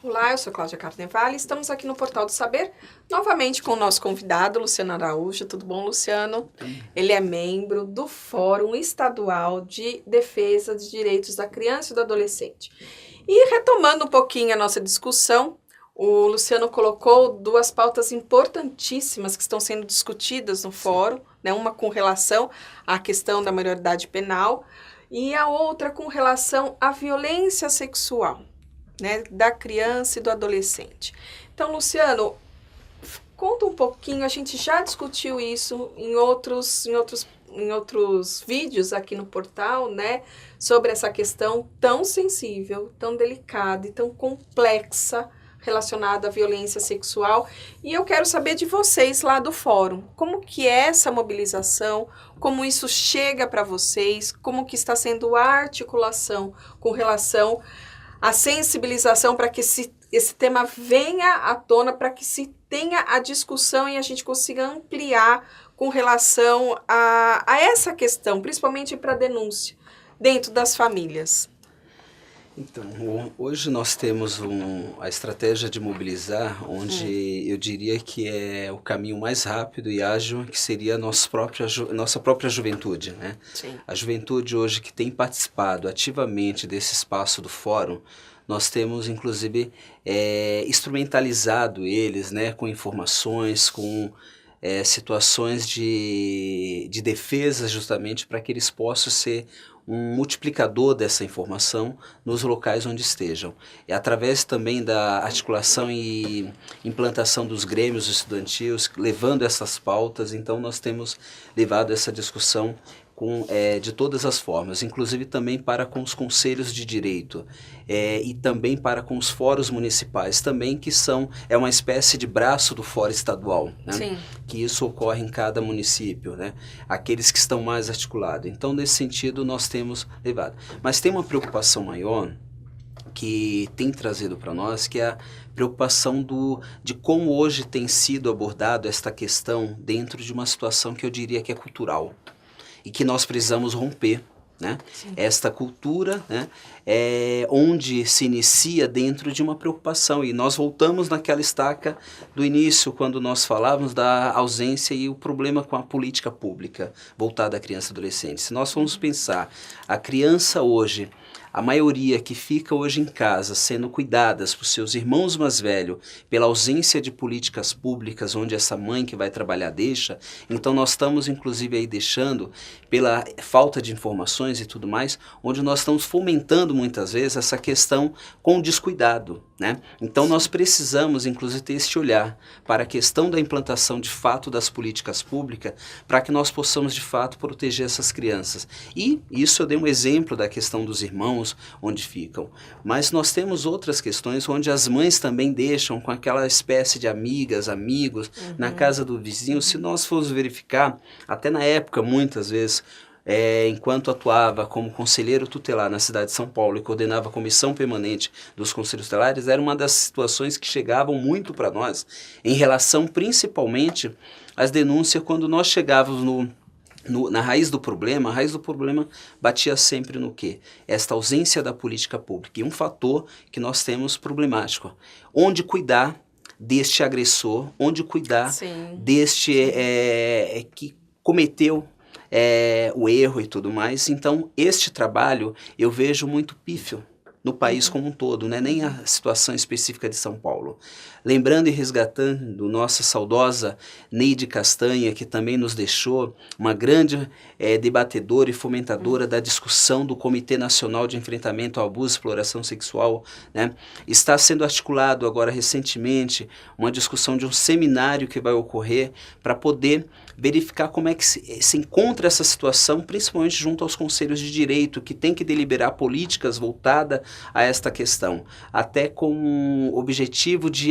Olá, eu sou Cláudia Carnevale e estamos aqui no Portal do Saber, novamente com o nosso convidado, Luciano Araújo. Tudo bom, Luciano? Ele é membro do Fórum Estadual de Defesa dos Direitos da Criança e do Adolescente. E retomando um pouquinho a nossa discussão, o Luciano colocou duas pautas importantíssimas que estão sendo discutidas no fórum, né? Uma com relação à questão da maioridade penal e a outra com relação à violência sexual, né, da criança e do adolescente. Então, Luciano, conta um pouquinho, a gente já discutiu isso em outros vídeos aqui no portal, né, sobre essa questão tão sensível, tão delicada e tão complexa relacionada à violência sexual. E eu quero saber de vocês lá do fórum, como que é essa mobilização, como isso chega para vocês, como que está sendo a articulação com relação a sensibilização para que esse tema venha à tona, para que se tenha a discussão e a gente consiga ampliar com relação a essa questão, principalmente para a denúncia dentro das famílias. Então, hoje nós temos a estratégia de mobilizar, onde eu diria que é o caminho mais rápido e ágil, que seria a nossa própria juventude, né? Sim. A juventude hoje que tem participado ativamente desse espaço do fórum, nós temos inclusive instrumentalizado eles, né, com informações, com situações de defesa, justamente para que eles possam ser um multiplicador dessa informação nos locais onde estejam. E através também da articulação e implantação dos grêmios estudantis, levando essas pautas, então nós temos levado essa discussão de todas as formas, inclusive também para com os conselhos de direito e também para com os fóruns municipais também, que é uma espécie de braço do fórum estadual, né? Sim. Que isso ocorre em cada município, né? Aqueles que estão mais articulados. Então, nesse sentido, nós temos levado. Mas tem uma preocupação maior que tem trazido para nós, que é a preocupação de como hoje tem sido abordado esta questão dentro de uma situação que eu diria que é cultural e que nós precisamos romper, né? Esta cultura, né, onde se inicia dentro de uma preocupação, e nós voltamos naquela estaca do início, quando nós falávamos da ausência e o problema com a política pública voltada à criança e adolescente. Se nós formos pensar, a criança hoje, a maioria que fica hoje em casa sendo cuidadas por seus irmãos mais velhos, pela ausência de políticas públicas onde essa mãe que vai trabalhar deixa, então nós estamos inclusive aí deixando, pela falta de informações e tudo mais, onde nós estamos fomentando muitas vezes essa questão com descuidado, né? Então nós precisamos inclusive ter esse olhar para a questão da implantação de fato das políticas públicas, para que nós possamos de fato proteger essas crianças. E isso eu dei um exemplo da questão dos irmãos, onde ficam. Mas nós temos outras questões onde as mães também deixam com aquela espécie de amigas, amigos, na casa do vizinho. Se nós formos verificar, até na época, muitas vezes, enquanto atuava como conselheiro tutelar na cidade de São Paulo e coordenava a comissão permanente dos conselhos tutelares, era uma das situações que chegavam muito para nós, em relação principalmente às denúncias quando nós chegávamos na raiz do problema. A raiz do problema batia sempre no quê? Esta ausência da política pública. E um fator que nós temos problemático. Onde cuidar deste agressor, onde cuidar deste que cometeu o erro e tudo mais. Então, este trabalho eu vejo muito pífio no país como um todo, né? Nem a situação específica de São Paulo. Lembrando e resgatando nossa saudosa Neide Castanha, que também nos deixou, uma grande debatedora e fomentadora da discussão do Comitê Nacional de Enfrentamento ao Abuso e Exploração Sexual, né? Está sendo articulado agora recentemente uma discussão de um seminário que vai ocorrer para poder verificar como é que se encontra essa situação, principalmente junto aos conselhos de direito, que tem que deliberar políticas voltadas a esta questão, até com o objetivo de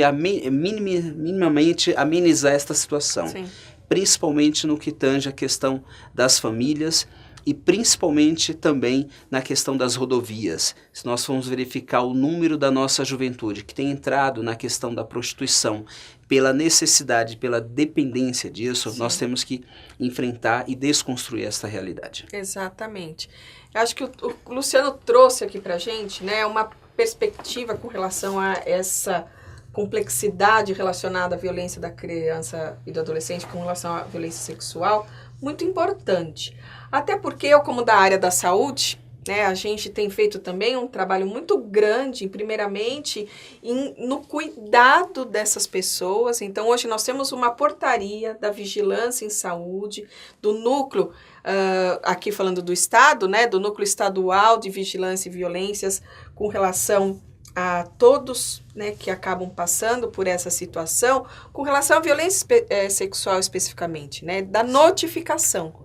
minimamente amenizar esta situação. Sim. Principalmente no que tange a questão das famílias e principalmente também na questão das rodovias. Se nós formos verificar o número da nossa juventude que tem entrado na questão da prostituição, pela necessidade, pela dependência disso, Sim. Nós temos que enfrentar e desconstruir essa realidade. Exatamente. Eu acho que o Luciano trouxe aqui pra gente, né, uma perspectiva com relação a essa complexidade relacionada à violência da criança e do adolescente com relação à violência sexual, muito importante. Até porque eu, como da área da saúde, né, a gente tem feito também um trabalho muito grande, primeiramente, no cuidado dessas pessoas. Então, hoje nós temos uma portaria da vigilância em saúde, do núcleo, aqui falando do Estado, né, do núcleo estadual de vigilância e violências com relação a todos, né, que acabam passando por essa situação, com relação à violência sexual especificamente, né, da notificação.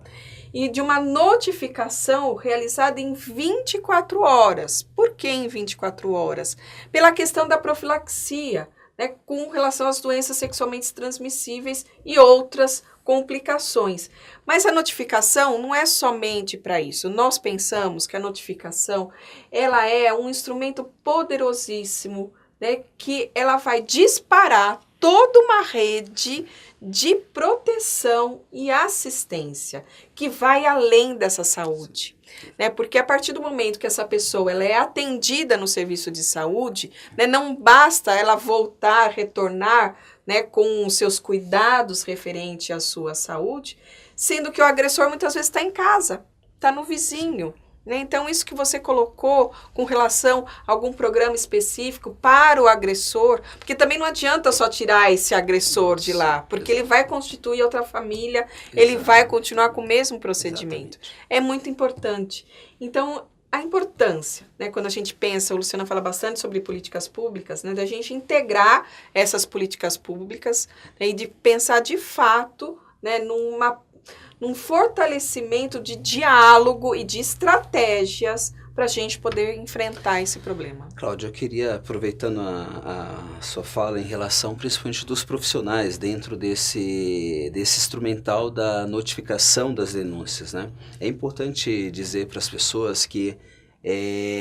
E de uma notificação realizada em 24 horas. Por que em 24 horas? Pela questão da profilaxia, né, com relação às doenças sexualmente transmissíveis e outras complicações. Mas a notificação não é somente para isso. Nós pensamos que a notificação ela é um instrumento poderosíssimo, né, que ela vai disparar toda uma rede de proteção e assistência que vai além dessa saúde, né? Porque a partir do momento que essa pessoa ela é atendida no serviço de saúde, né, não basta ela voltar, retornar, né, com os seus cuidados referente à sua saúde, sendo que o agressor muitas vezes está em casa, está no vizinho. Então, isso que você colocou com relação a algum programa específico para o agressor, porque também não adianta só tirar esse agressor de lá, porque ele vai constituir outra família, ele vai continuar com o mesmo procedimento. É muito importante. Então, a importância, né, quando a gente pensa, a Luciana fala bastante sobre políticas públicas, né, da gente integrar essas políticas públicas, né, e de pensar de fato, né, num fortalecimento de diálogo e de estratégias para a gente poder enfrentar esse problema. Cláudia, eu queria, aproveitando a sua fala em relação principalmente dos profissionais dentro desse instrumental da notificação das denúncias, né? É importante dizer para as pessoas que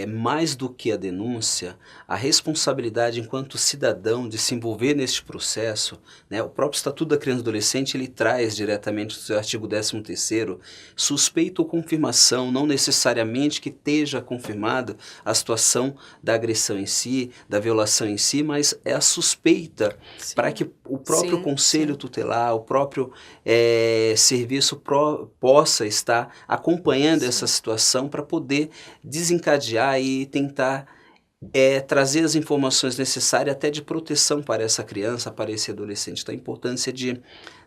mais do que a denúncia, a responsabilidade enquanto cidadão de se envolver neste processo, né, o próprio Estatuto da Criança e do Adolescente ele traz diretamente no seu artigo 13º, suspeita ou confirmação, não necessariamente que esteja confirmada a situação da agressão em si, da violação em si, mas é a suspeita para que o próprio conselho tutelar, o próprio serviço possa estar acompanhando essa situação para poder desencadear e tentar trazer as informações necessárias até de proteção para essa criança, para esse adolescente. Então, a importância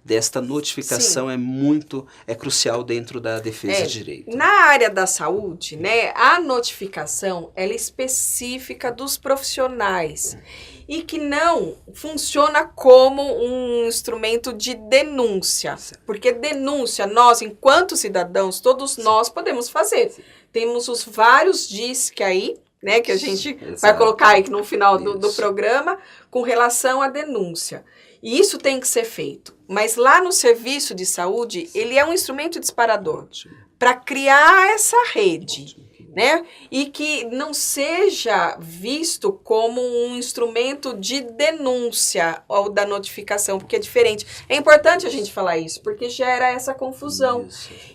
desta notificação é crucial dentro da defesa de direito. Na área da saúde, né, a notificação ela é específica dos profissionais e que não funciona como um instrumento de denúncia, porque denúncia, nós, enquanto cidadãos, todos nós podemos fazer. Temos os vários DISC aí, né, que a gente vai colocar aí no final do programa, com relação à denúncia. E isso tem que ser feito. Mas lá no serviço de saúde, ele é um instrumento disparador para criar essa rede, né? E que não seja visto como um instrumento de denúncia ou da notificação, porque é diferente. É importante a gente falar isso, porque gera essa confusão.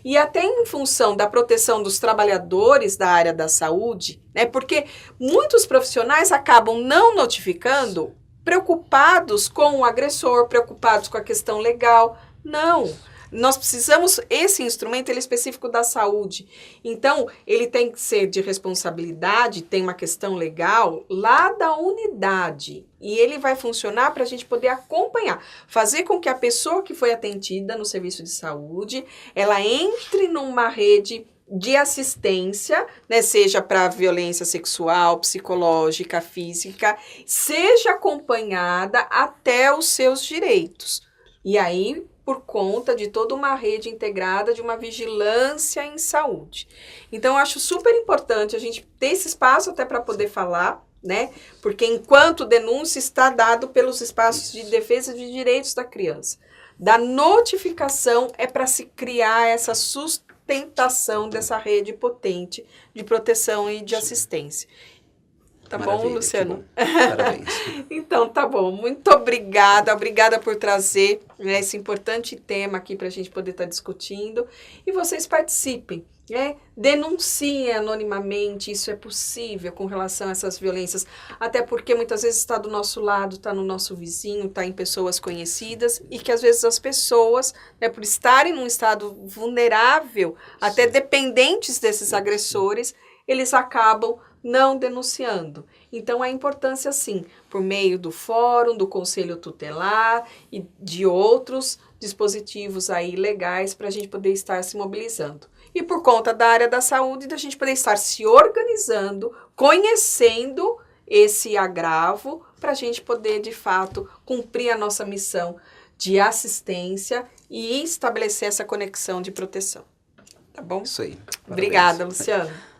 E até em função da proteção dos trabalhadores da área da saúde, né? Porque muitos profissionais acabam não notificando, preocupados com o agressor, preocupados com a questão legal. Não. Nós precisamos, esse instrumento ele é específico da saúde, então ele tem que ser de responsabilidade, tem uma questão legal lá da unidade e ele vai funcionar para a gente poder acompanhar, fazer com que a pessoa que foi atendida no serviço de saúde, ela entre numa rede de assistência, né, seja para violência sexual, psicológica, física, seja acompanhada até os seus direitos. E aí, por conta de toda uma rede integrada de uma vigilância em saúde. Então, eu acho super importante a gente ter esse espaço até para poder falar, né? Porque enquanto denúncia está dado pelos espaços de defesa de direitos da criança. Da notificação é para se criar essa sustentação dessa rede potente de proteção e de assistência. Tá bom, Luciano? Parabéns. Então, tá bom. Muito obrigada. Obrigada por trazer, né, esse importante tema aqui para a gente poder estar discutindo. E vocês participem, Denuncie anonimamente, isso é possível com relação a essas violências, até porque muitas vezes está do nosso lado, está no nosso vizinho, está em pessoas conhecidas, e que às vezes as pessoas, né, por estarem num estado vulnerável, até dependentes desses agressores, eles acabam não denunciando. Então, a importância, sim, por meio do fórum, do conselho tutelar e de outros dispositivos aí legais para a gente poder estar se mobilizando. E por conta da área da saúde, da gente poder estar se organizando, conhecendo esse agravo, para a gente poder, de fato, cumprir a nossa missão de assistência e estabelecer essa conexão de proteção. Tá bom? Isso aí. Obrigada, Parabéns. Luciano.